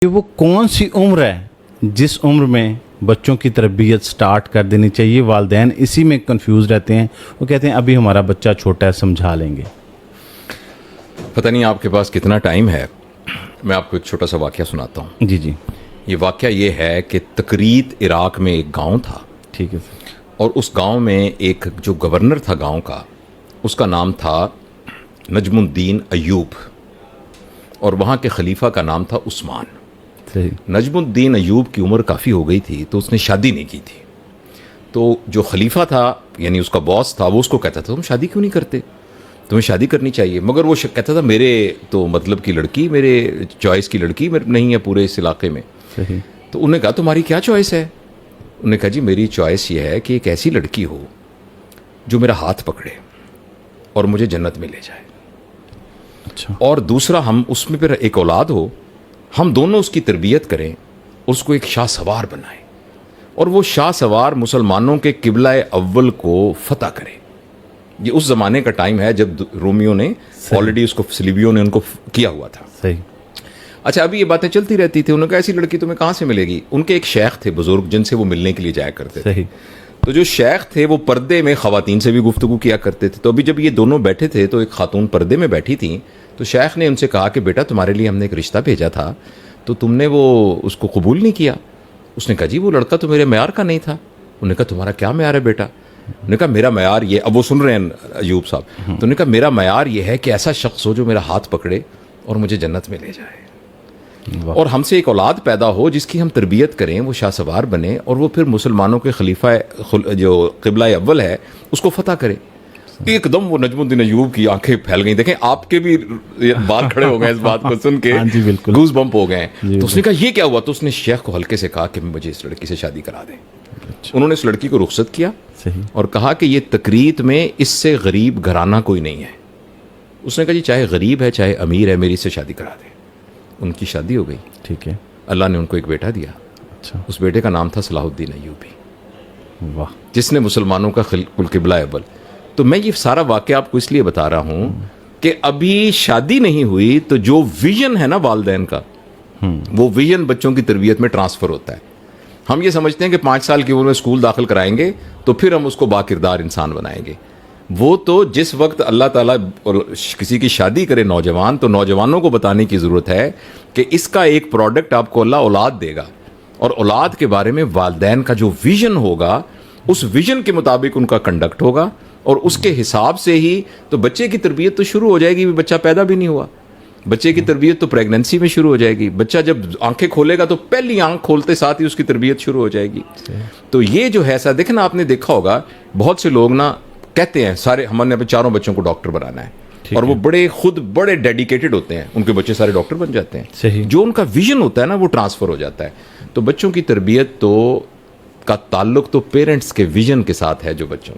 کہ وہ کون سی عمر ہے جس عمر میں بچوں کی تربیت سٹارٹ کر دینی چاہیے؟ والدین اسی میں کنفیوز رہتے ہیں، وہ کہتے ہیں ابھی ہمارا بچہ چھوٹا ہے، سمجھا لیں گے۔ پتہ نہیں آپ کے پاس کتنا ٹائم ہے، میں آپ کو ایک چھوٹا سا واقعہ سناتا ہوں۔ جی جی یہ واقعہ یہ ہے کہ تکریت عراق میں ایک گاؤں تھا، ٹھیک ہے سر۔ اور اس گاؤں میں ایک جو گورنر تھا گاؤں کا، اس کا نام تھا نجم الدین ایوب، اور وہاں کے خلیفہ کا نام تھا عثمان۔ صحیح۔ نجم الدین ایوب کی عمر کافی ہو گئی تھی، تو اس نے شادی نہیں کی تھی۔ تو جو خلیفہ تھا، یعنی اس کا باس تھا، وہ اس کو کہتا تھا تم شادی کیوں نہیں کرتے، تمہیں شادی کرنی چاہیے۔ مگر وہ کہتا تھا میرے تو مطلب کی لڑکی، میرے چوائس کی لڑکی نہیں ہے پورے اس علاقے میں۔ صحیح۔ تو انہوں نے کہا تمہاری کیا چوائس ہے؟ انہوں نے کہا جی میری چوائس یہ ہے کہ ایک ایسی لڑکی ہو جو میرا ہاتھ پکڑے اور مجھے جنت میں لے جائے، اچھا۔ اور دوسرا ہم اس میں پھر ایک اولاد ہو، ہم دونوں اس کی تربیت کریں، اس کو ایک شاہ سوار بنائیں، اور وہ شاہ سوار مسلمانوں کے قبلہ اول کو فتح کرے۔ یہ اس زمانے کا ٹائم ہے جب رومیوں نے آلریڈی اس کو، صلیبیوں نے ان کو کیا ہوا تھا۔ صحیح۔ اچھا، ابھی یہ باتیں چلتی رہتی تھی۔ انہوں نے کہا ایسی لڑکی تمہیں کہاں سے ملے گی؟ ان کے ایک شیخ تھے بزرگ، جن سے وہ ملنے کے لیے جایا کرتے تھے۔ صحیح۔ تو جو شیخ تھے وہ پردے میں خواتین سے بھی گفتگو کیا کرتے تھے۔ تو ابھی جب یہ دونوں بیٹھے تھے تو ایک خاتون پردے میں بیٹھی تھیں، تو شیخ نے ان سے کہا کہ بیٹا تمہارے لیے ہم نے ایک رشتہ بھیجا تھا، تو تم نے وہ اس کو قبول نہیں کیا۔ اس نے کہا جی وہ لڑکا تو میرے معیار کا نہیں تھا۔ انہوں نے کہا تمہارا کیا معیار ہے بیٹا؟ انہوں نے کہا میرا معیار یہ، اب وہ سن رہے ہیں ایوب صاحب، تو انہوں نے کہا میرا معیار یہ ہے کہ ایسا شخص ہو جو میرا ہاتھ پکڑے اور مجھے جنت میں لے جائے، اور ہم سے ایک اولاد پیدا ہو جس کی ہم تربیت کریں، وہ شاہ سوار بنے، اور وہ پھر مسلمانوں کے خلیفہ جو قبلہ اول ہے اس کو فتح کرے۔ ایک دم وہ نجم الدین ایوب کی آنکھیں پھیل گئیں۔ دیکھیں آپ کے بھی بال کھڑے ہو گئے اس بات کو سن کے، ہاں جی بالکل، گوز بمپ ہو گئے۔ جی تو اس نے کہا یہ کیا ہوا؟ تو اس نے شیخ کو ہلکے سے کہا کہ مجھے اس لڑکی سے شادی کرا دیں۔ انہوں نے اس لڑکی کو رخصت کیا صحیح، اور کہا کہ یہ تکریت میں اس سے غریب گھرانہ کوئی نہیں ہے۔ اس نے کہا جی چاہے غریب ہے چاہے امیر ہے، میری سے شادی کرا دیں۔ ان کی شادی ہو گئی۔ ٹھیک ہے۔ اللہ نے ان کو ایک بیٹا دیا۔ اچھا، اس بیٹے کا نام تھا صلاح الدین ایوبی، واہ۔ جس نے مسلمانوں کا قبلہ اول۔ تو میں یہ سارا واقعہ آپ کو اس لیے بتا رہا ہوں کہ ابھی شادی نہیں ہوئی تو جو ویژن ہے نا والدین کا، وہ ویژن بچوں کی تربیت میں ٹرانسفر ہوتا ہے۔ ہم یہ سمجھتے ہیں کہ 5 سال کی عمر میں اسکول داخل کرائیں گے تو پھر ہم اس کو باکردار انسان بنائیں گے۔ وہ تو جس وقت اللہ تعالیٰ کسی کی شادی کرے نوجوان، تو نوجوانوں کو بتانے کی ضرورت ہے کہ اس کا ایک پروڈکٹ آپ کو اللہ اولاد دے گا، اور اولاد کے بارے میں والدین کا جو ویژن ہوگا، اس ویژن کے مطابق ان کا کنڈکٹ ہوگا، اور اس کے حساب سے ہی تو بچے کی تربیت تو شروع ہو جائے گی۔ بچہ پیدا بھی نہیں ہوا، بچے کی تربیت تو پریگننسی میں شروع ہو جائے گی۔ بچہ جب آنکھیں کھولے گا تو پہلی آنکھ کھولتے ساتھ ہی اس کی تربیت شروع ہو جائے گی۔ تو یہ جو ہے ایسا دیکھیں نا، آپ نے دیکھا ہوگا بہت سے لوگ نا کہتے ہیں سارے ہم نے اپنے 4 بچوں کو ڈاکٹر بنانا ہے، اور وہ بڑے ڈیڈیکیٹڈ ہوتے ہیں، ان کے بچے سارے ڈاکٹر بن جاتے ہیں۔ صحیح۔ جو ان کا ویژن ہوتا ہے نا وہ ٹرانسفر ہو جاتا ہے۔ تو بچوں کی تربیت تو کا تعلق تو پیرنٹس کے ویژن کے ساتھ ہے جو بچوں